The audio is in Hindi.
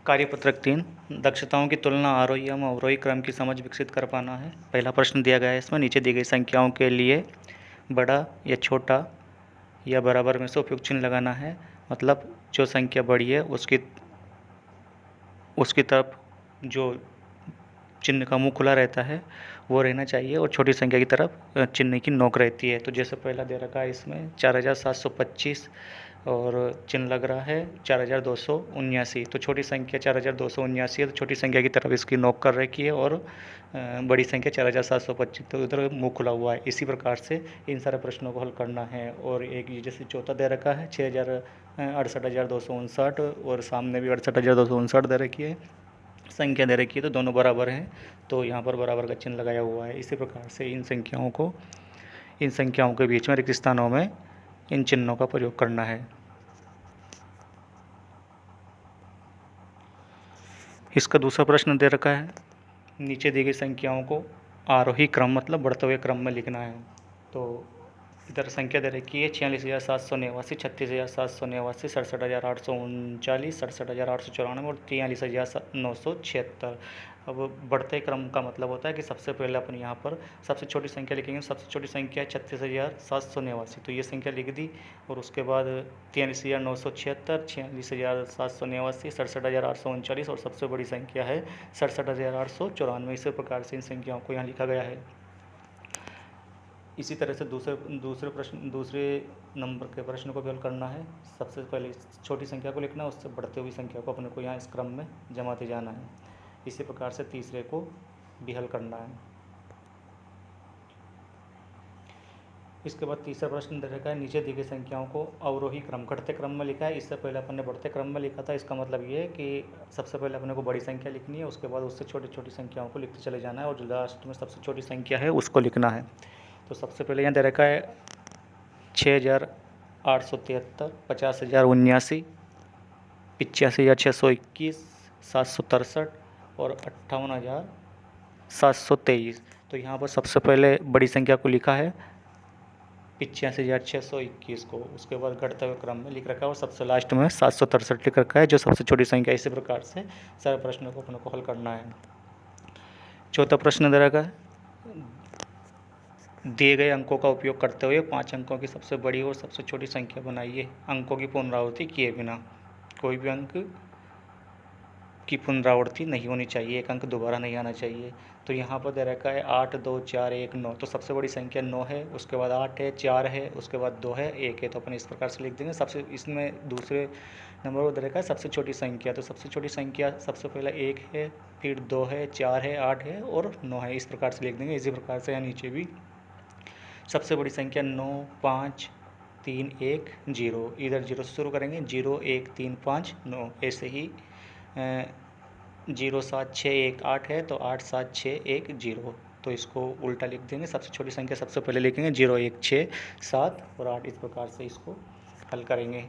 कार्यपत्रक 3 दक्षताओं की तुलना आरोही एवं अवरोही क्रम की समझ विकसित कर पाना है। पहला प्रश्न दिया गया है इसमें नीचे दी गई संख्याओं के लिए बड़ा या छोटा या बराबर में से उपयुक्त चिन्ह लगाना है। मतलब जो संख्या बड़ी है उसकी तरफ जो चिन्ह का मुंह खुला रहता है वो रहना चाहिए और छोटी संख्या की तरफ चिन्ह की नोक रहती है। तो जैसे पहला दे रखा है इसमें 4725 और चिन्ह लग रहा है 4279। तो छोटी संख्या 4279 है तो छोटी संख्या की तरफ इसकी नोक कर रखी है और बड़ी संख्या 4725 तो उधर मुंह खुला हुआ है। इसी प्रकार से इन सारे प्रश्नों को हल करना है। और एक ये जैसे चौथा दे रखा है 68,259 और सामने भी 68,259 दे रखी है, संख्या दे रखी है तो दोनों बराबर हैं तो यहाँ पर बराबर का चिन्ह लगाया हुआ है। इसी प्रकार से इन संख्याओं के बीच में रिक्त स्थानों में इन चिन्हों का प्रयोग करना है। इसका दूसरा प्रश्न दे रखा है नीचे दी गई संख्याओं को आरोही क्रम मतलब बढ़ते हुए क्रम में लिखना है। तो इधर संख्या दे रखी है 46,789, 36,789, 67,839, 67,894 और 43,976। अब बढ़ते क्रम का मतलब होता है कि सबसे पहले अपन यहाँ पर सबसे छोटी संख्या लिखेंगे। सबसे छोटी संख्या है 36,789 तो ये संख्या लिख दी और उसके बाद 43,976, 46,789, 67,839 और सबसे बड़ी संख्या है 67,894। इसी प्रकार से इन संख्याओं को यहाँ लिखा गया है। इसी तरह से दूसरे नंबर के प्रश्न को भी हल करना है। सबसे पहले छोटी संख्या को लिखना है, उससे बढ़ती हुई संख्या को अपने को यहाँ इस क्रम में जमाते जाना है। इसी प्रकार से तीसरे को भी हल करना है। इसके बाद तीसरा प्रश्न दे रखा है नीचे दी गई संख्याओं को अवरोही क्रम घटते क्रम में लिखा है। इससे पहले अपन ने बढ़ते क्रम में लिखा था। इसका मतलब ये है कि सबसे पहले अपने को बड़ी संख्या लिखनी है, उसके बाद उससे छोटी छोटी संख्याओं को लिखते चले जाना है और जो लास्ट में सबसे छोटी संख्या है उसको लिखना है। तो सबसे पहले यहाँ दे रखा है 6,873, 50,079, 85,621, 763 और 58,723। तो यहाँ पर सबसे पहले बड़ी संख्या को लिखा है 85,621 को, उसके बाद घटते हुए क्रम में लिख रखा है और सबसे लास्ट में 763 लिख रखा है जो सबसे छोटी संख्या। इसी प्रकार से सारे प्रश्नों को अपने को हल करना है। चौथा प्रश्न दे रखा है दिए गए अंकों का उपयोग करते हुए 5 अंकों की सबसे बड़ी और सबसे छोटी संख्या बनाइए अंकों की पुनरावृत्ति किए बिना। कोई भी अंक की पुनरावृत्ति नहीं होनी चाहिए, एक अंक दोबारा नहीं आना चाहिए। तो यहाँ पर दे रखा है 8, 2, 4, 1, 9। तो सबसे बड़ी संख्या 9 है, उसके बाद 8 है, 4 है, उसके बाद 2 है, 1 है। तो अपन इस प्रकार से लिख देंगे। सबसे इसमें दूसरे नंबर पर दे रखा है सबसे छोटी संख्या। तो सबसे छोटी संख्या सबसे पहले 1 है, फिर 2 है, 4 है, 8 है और 9 है। इस प्रकार से लिख देंगे। इसी प्रकार से यहाँ नीचे भी सबसे बड़ी संख्या 9, 5, 3, 1, 0। इधर 0 से शुरू करेंगे 0, 1, 3, 5, 9। ऐसे ही 0, 7, 6, 1, 8 है तो 8, 7, 6, 1, 0। तो इसको उल्टा लिख देंगे। सबसे छोटी संख्या सबसे पहले लिखेंगे 0, 1, 6, 7 और 8। इस प्रकार से इसको हल करेंगे।